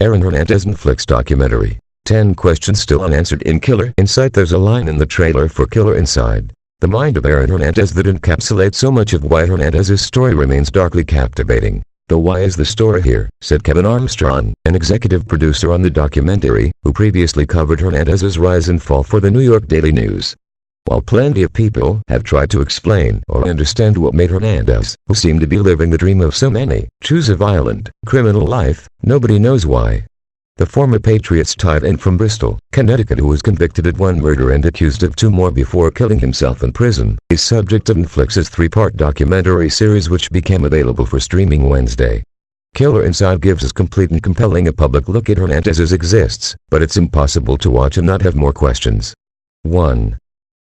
Aaron Hernandez Netflix documentary. 10 questions still unanswered in Killer Inside. There's a line in the trailer for Killer Inside. The mind of Aaron Hernandez that encapsulates so much of why Hernandez's story remains darkly captivating. The why is the story here, said Kevin Armstrong, an executive producer on the documentary, who previously covered Hernandez's rise and fall for the New York Daily News. While plenty of people have tried to explain or understand what made Hernandez, who seemed to be living the dream of so many, choose a violent, criminal life, nobody knows why. The former Patriots tight end from Bristol, Connecticut, who was convicted of one murder and accused of 2 more before killing himself in prison, is subject of Netflix's 3-part documentary series which became available for streaming Wednesday. Killer Inside gives us complete and compelling a public look at Hernandez's exists, but it's impossible to watch and not have more questions. 1.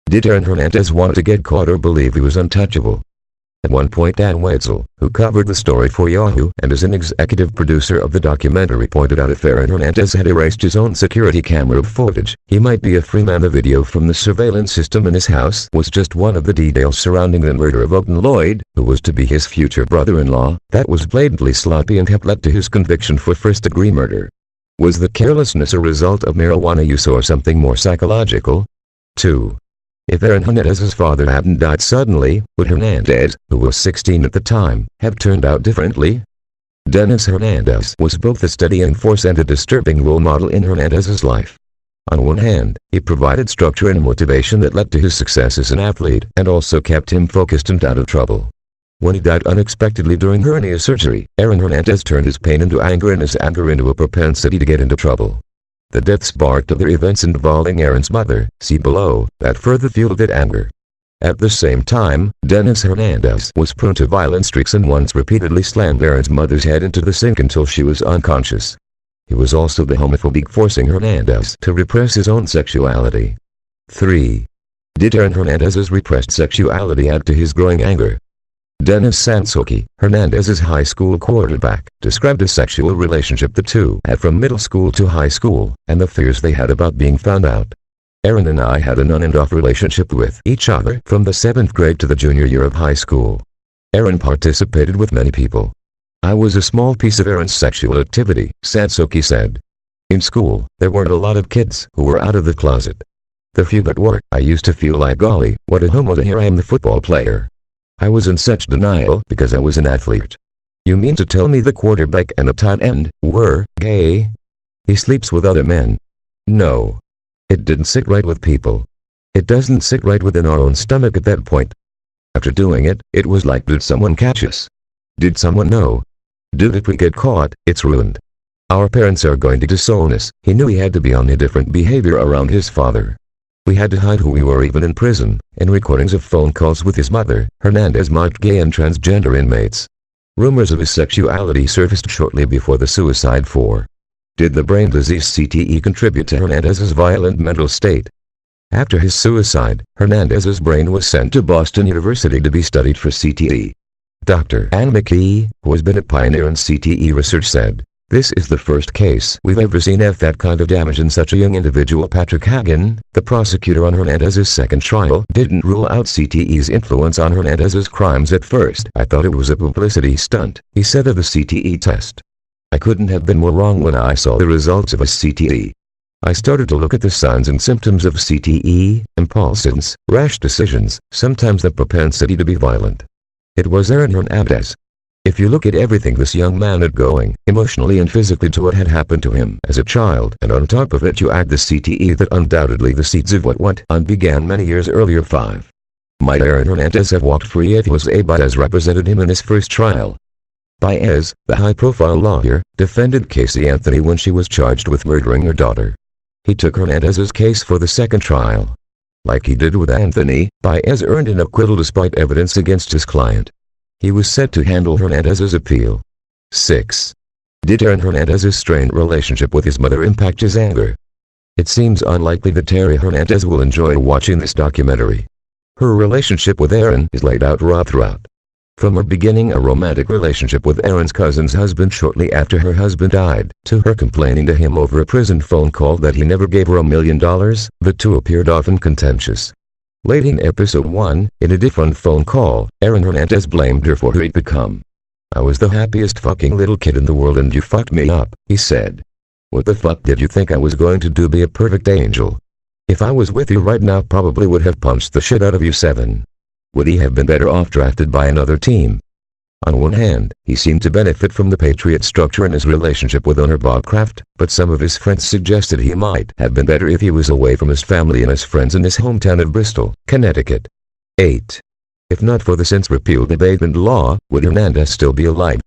Did Aaron Hernandez want to get caught or believe he was untouchable? At one point, Dan Wetzel, who covered the story for Yahoo and is an executive producer of the documentary, pointed out if Aaron Hernandez had erased his own security camera footage, he might be a free man. The video from the surveillance system in his house was just one of the details surrounding the murder of Oden Lloyd, who was to be his future brother-in-law, that was blatantly sloppy and have led to his conviction for first-degree murder. Was the carelessness a result of marijuana use or something more psychological? 2. If Aaron Hernandez's father hadn't died suddenly, would Hernandez, who was 16 at the time, have turned out differently? Dennis Hernandez was both a steadying force and a disturbing role model in Hernandez's life. On one hand, he provided structure and motivation that led to his success as an athlete and also kept him focused and out of trouble. When he died unexpectedly during hernia surgery, Aaron Hernandez turned his pain into anger and his anger into a propensity to get into trouble. The death sparked other events involving Aaron's mother, see below, that further fueled that anger. At the same time, Dennis Hernandez was prone to violent streaks and once repeatedly slammed Aaron's mother's head into the sink until she was unconscious. He was also the homophobic, forcing Hernandez to repress his own sexuality. 3. Did Aaron Hernandez's repressed sexuality add to his growing anger? Dennis Sansoki, Hernandez's high school quarterback, described a sexual relationship the two had from middle school to high school, and the fears they had about being found out. Aaron and I had an on and off relationship with each other from the 7th grade to the junior year of high school. Aaron participated with many people. I was a small piece of Aaron's sexual activity, Sansoki said. In school, there weren't a lot of kids who were out of the closet. The few that were, I used to feel like, golly, what a homo, here I am, the football player. I was in such denial because I was an athlete. You mean to tell me the quarterback and the tight end were gay? He sleeps with other men. No. It didn't sit right with people. It doesn't sit right within our own stomach at that point. After doing it, it was like, did someone catch us? Did someone know? Dude, if we get caught, it's ruined. Our parents are going to disown us. He knew he had to be on a different behavior around his father. We had to hide who we were even in prison. In recordings of phone calls with his mother, Hernandez mocked gay and transgender inmates. Rumors of his sexuality surfaced shortly before the suicide. 4. Did the brain disease CTE contribute to Hernandez's violent mental state? After his suicide, Hernandez's brain was sent to Boston University to be studied for CTE. Dr. Ann McKee, who has been a pioneer in CTE research, said, "This is the first case we've ever seen of that kind of damage in such a young individual." Patrick Hagen, the prosecutor on Hernandez's second trial, didn't rule out CTE's influence on Hernandez's crimes at first. "I thought it was a publicity stunt," he said of the CTE test. "I couldn't have been more wrong when I saw the results of his CTE. I started to look at the signs and symptoms of CTE, impulsions, rash decisions, sometimes the propensity to be violent. It was Aaron Hernandez. If you look at everything this young man had going, emotionally and physically, to what had happened to him as a child, and on top of it you add the CTE, that undoubtedly the seeds of what went on began many years earlier. 5. Might Aaron Hernandez have walked free if Jose Baez represented him in his first trial? Baez, the high-profile lawyer, defended Casey Anthony when she was charged with murdering her daughter. He took Hernandez's case for the second trial. Like he did with Anthony, Baez earned an acquittal despite evidence against his client. He was set to handle Hernandez's appeal. 6. Did Aaron Hernandez's strained relationship with his mother impact his anger? It seems unlikely that Terry Hernandez will enjoy watching this documentary. Her relationship with Aaron is laid out raw throughout. From her beginning a romantic relationship with Aaron's cousin's husband shortly after her husband died, to her complaining to him over a prison phone call that he never gave her $1 million, the two appeared often contentious. Late in episode 1, in a different phone call, Aaron Hernandez blamed her for who he'd become. "I was the happiest fucking little kid in the world and you fucked me up," he said. What the fuck did you think I was going to do, be a perfect angel? If I was with you right now, probably would have punched the shit out of you. 7. Would he have been better off drafted by another team? On one hand, he seemed to benefit from the Patriot structure in his relationship with owner Bob Kraft, but some of his friends suggested he might have been better if he was away from his family and his friends in his hometown of Bristol, Connecticut. 8. If not for the since repealed abatement law, would Hernandez still be alive?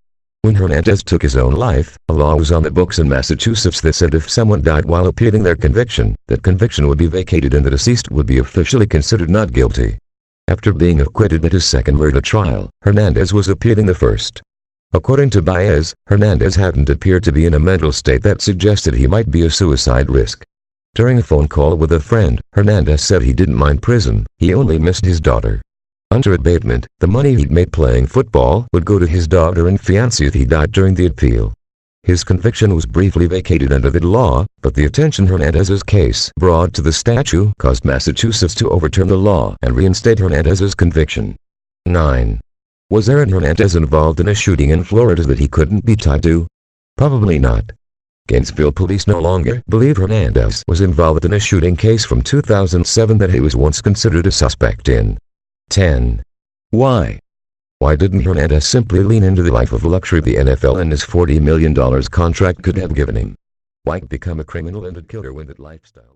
When Hernandez took his own life, a law was on the books in Massachusetts that said if someone died while appealing their conviction, that conviction would be vacated and the deceased would be officially considered not guilty. After being acquitted at his second murder trial, Hernandez was appealing the first. According to Baez, Hernandez hadn't appeared to be in a mental state that suggested he might be a suicide risk. During a phone call with a friend, Hernandez said he didn't mind prison, he only missed his daughter. Under abatement, the money he'd made playing football would go to his daughter and fiancé if he died during the appeal. His conviction was briefly vacated under the law, but the attention Hernandez's case brought to the statute caused Massachusetts to overturn the law and reinstate Hernandez's conviction. 9. Was Aaron Hernandez involved in a shooting in Florida that he couldn't be tied to? Probably not. Gainesville police no longer believe Hernandez was involved in a shooting case from 2007 that he was once considered a suspect in. 10. Why? Why didn't Hernandez simply lean into the life of luxury the NFL and his $40 million contract could have given him? Why become a criminal and a killer when that lifestyle